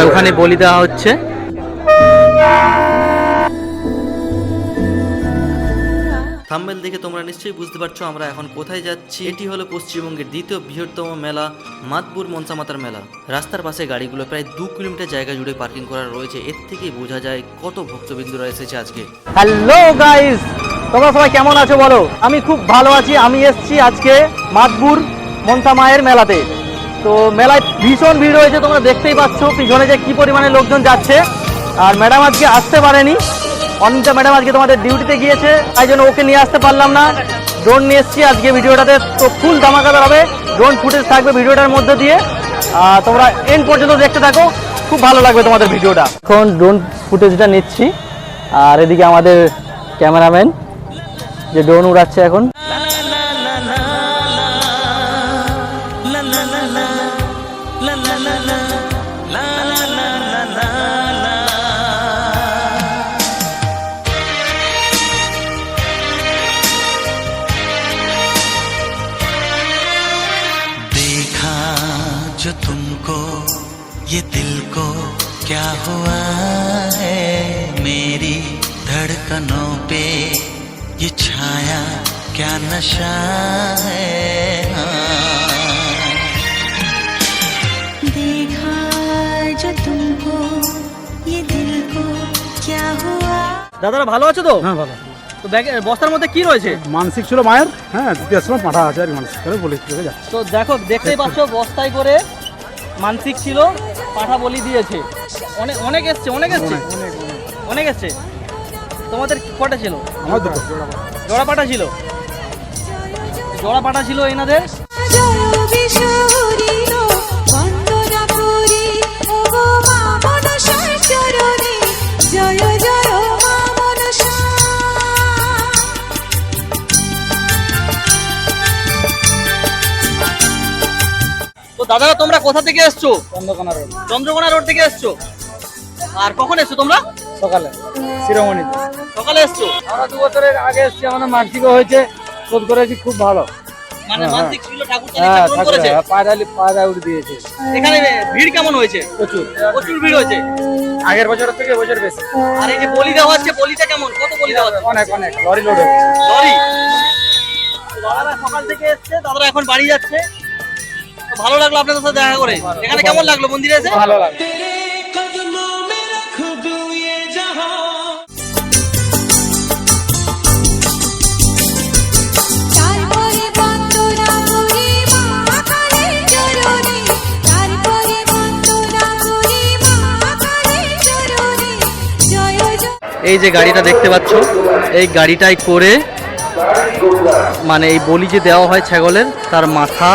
ওখানে বলি দেওয়া হচ্ছে। থাম্বনেল দেখে তোমরা নিশ্চয়ই বুঝতে পারছো আমরা এখন কোথায় যাচ্ছি। এটি হলো পশ্চিমবঙ্গের দ্বিতীয় বৃহত্তম মেলা, মাতপুর মনসা মাতার মেলা। রাস্তার পাশে গাড়িগুলো প্রায় 2 কিলোমিটার জায়গা জুড়ে পার্কিং করা রয়েছে। এর থেকেই বোঝা যায় কত ভক্তবিন্দুরা এসেছে আজকে। হ্যালো গাইস, তোমরা সবাই কেমন আছো বলো? আমি খুব ভালো আছি। আমি এসেছি আজকে মাতপুর মনসা মায়ের মেলাতে। তো মেলায় ভীষণ ভিড় হয়েছে, তোমরা দেখতেই পাচ্ছ পিছনে যে কি পরিমাণে লোকজন যাচ্ছে। আর ম্যাডাম আজকে আসতে পারেনি, অনিতা ম্যাডাম আজকে তোমাদের ডিউটিতে গিয়েছে, তাই জন্য ওকে নিয়ে আসতে পারলাম না। ড্রোন নিয়ে এসেছি আজকে ভিডিওটাতে, তো ফুল ধামাকাদার হবে। ড্রোন ফুটেজ থাকবে ভিডিওটার মধ্যে দিয়ে, তোমরা এন্ড পর্যন্ত দেখতে থাকো, খুব ভালো লাগবে তোমাদের ভিডিওটা। এখন ড্রোন ফুটেজটা নিচ্ছি, আর এদিকে আমাদের ক্যামেরাম্যান যে ড্রোন উড়াচ্ছে এখন। जो तुमको ये दिल को क्या हुआ है, मेरी धड़कनों पे ये छाया क्या नशा है। देखा जो तुमको ये दिल को क्या हुआ। দাদারা ভালো আছো তো? হ্যাঁ ভালো। তো ব্যাগে বস্তার মধ্যে কি রয়েছে? মানসিক ছিল মায়ের, হ্যাঁ দ্বিতীয় সময় পাঠা আছে আর মানসিক করে বলে চলে যাচ্ছে। তো দেখো, দেখতেই পাচ্ছ বস্তায় করে মানসিক ছিল, পাঠা বলি দিয়েছে। অনেক অনেক এসছে, অনেক এসছে, অনেক এসছে। তোমাদের কটা ছিল? আমার দুটো জোড়া পাঠা ছিল, জোড়া পাঠা ছিল এনাদের। তো দাদারা তোমরা কোথা থেকে এসছো? চন্দ্রকোনা রোড। চন্দ্রকোনা রোড থেকে এসছো। আর কখন এসছো তোমরা? সকালে শিরোমণি। সকালে এসছো? আমরা 2 বছরের আগে এসেছি, আমাদের মানসিকও হয়েছে, শোধ করেছি, খুব ভালো। মানে মানসিক ছিল, ঠাকুর হ্যাঁ পূরণ করেছে। পায়রা উঠে দিয়েছে। এখানে ভিড় কেমন হয়েছে? প্রচুর প্রচুর ভিড় হয়েছে, আগের বছরের থেকে এবছর বেশি। আর এই যে বলি দেওয়া হচ্ছে, বলিটা কেমন, কত বলি দেওয়া হচ্ছে? অনেক অনেক লরি লোড হচ্ছে। লরি। দাদারা সকাল থেকে এসছে, দাদারা এখন বাড়ি যাচ্ছে। তো ভালো লাগলো আপনাদের সাথে দেখা করে। এখানে কেমন লাগলো মন্দিরে এসে? ভালো লাগে। এই যে গাড়িটা দেখতে পাচ্ছ, এই গাড়িটাই করে মানে এই বলি যে দেওয়া হয় ছাগলের, তার মাথা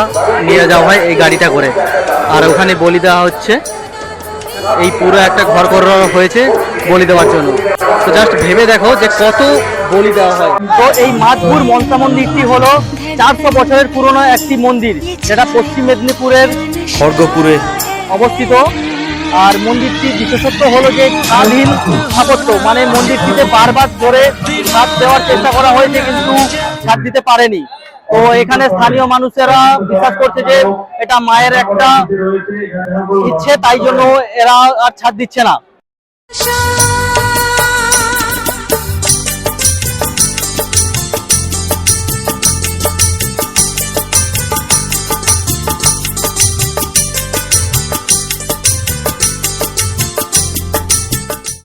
নিয়ে যাওয়া হয় এই গাড়িটা করে, আর ওখানে বলি দেওয়া হচ্ছে। এই পুরো একটা ঘর করা হয়েছে বলি দেওয়ার জন্য। তো জাস্ট ভেবে দেখো যে কত বলি দেওয়া হয়। তো এই মাতপুর মনসা মন্দিরটি হলো 400 বছরের পুরনো একটি মন্দির, যেটা পশ্চিম মেদিনীপুরের খড়গপুরে অবস্থিত। আর মন্দিরটি বিশেষত্ব হলো যে স্বাধীন স্থাপত্য, মানে মন্দিরটিতে বারবার ধরে ছাদ দেওয়ার চেষ্টা করা হয়েছে কিন্তু ছাদ দিতে পারেনি। তো এখানে স্থানীয় মানুষেরা বিশ্বাস করছে যে এটা মায়ের একটা ইচ্ছে, তাই জন্য এরা আর ছাদ দিচ্ছে না।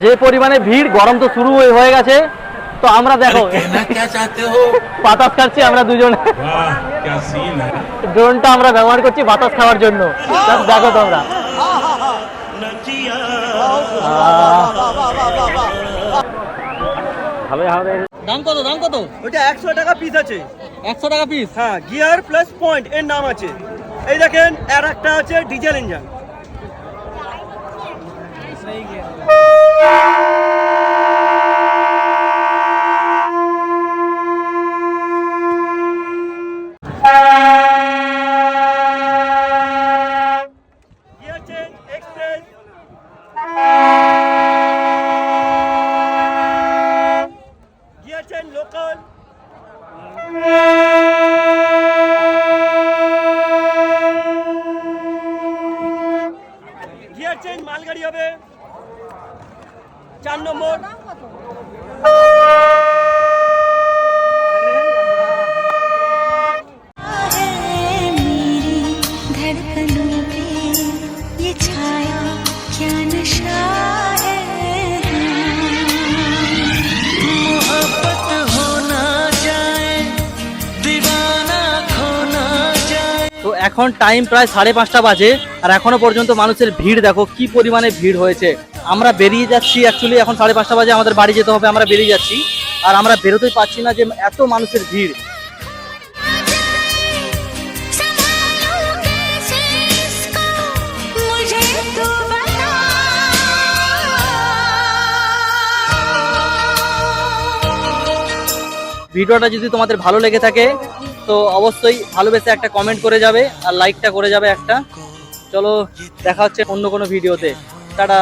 যে পরিমাণে ভিড়, গরম তো শুরু হয়ে গেছে। তো আমরা দেখো বাতাস খাচ্ছি আমরা দুজন। ড্রোনটা আমরা ব্যবহার করছি বাতাস খাওয়ার জন্য। দেখো তোমরা, দাম কত? দাম কত? ওটা 100 টাকা পিস আছে। 100 টাকা পিস? হ্যাঁ, গিয়ার প্লাস পয়েন্ট এর নাম আছে। এই দেখেন, আর একটা আছে diesel engine. Gear change express, gear change local, gear change মালগাড়ি হবে। 4 নম্বর। मेरी धड़कनों पे ये छाया क्या नशा है मोहब्बत हो ना जाए दीवाना खो ना जाए। তো এখন টাইম প্রায় 5:30 বাজে আর এখনো পর্যন্ত মানুষের ভিড় দেখো কি পরিমাণে ভিড় হয়েছে। আমরা বেরিয়ে যাচ্ছি, অ্যাকচুয়ালি এখন 5:30 বাজে, আমাদের বাড়ি যেতে হবে, আমরা বেরিয়ে যাচ্ছি আর আমরা বেরোতেই পারছি না যে এত মানুষের ভিড়। संभालूं कैसे इसको मुझे तू बता ভিডিওটা যদি তোমাদের ভালো লেগে থাকে তো অবশ্যই ভালোবেসে একটা কমেন্ট করে যাবে আর লাইকটা করে যাবে একটা। চলো দেখা হচ্ছে অন্য কোনো ভিডিওতে, টাটা।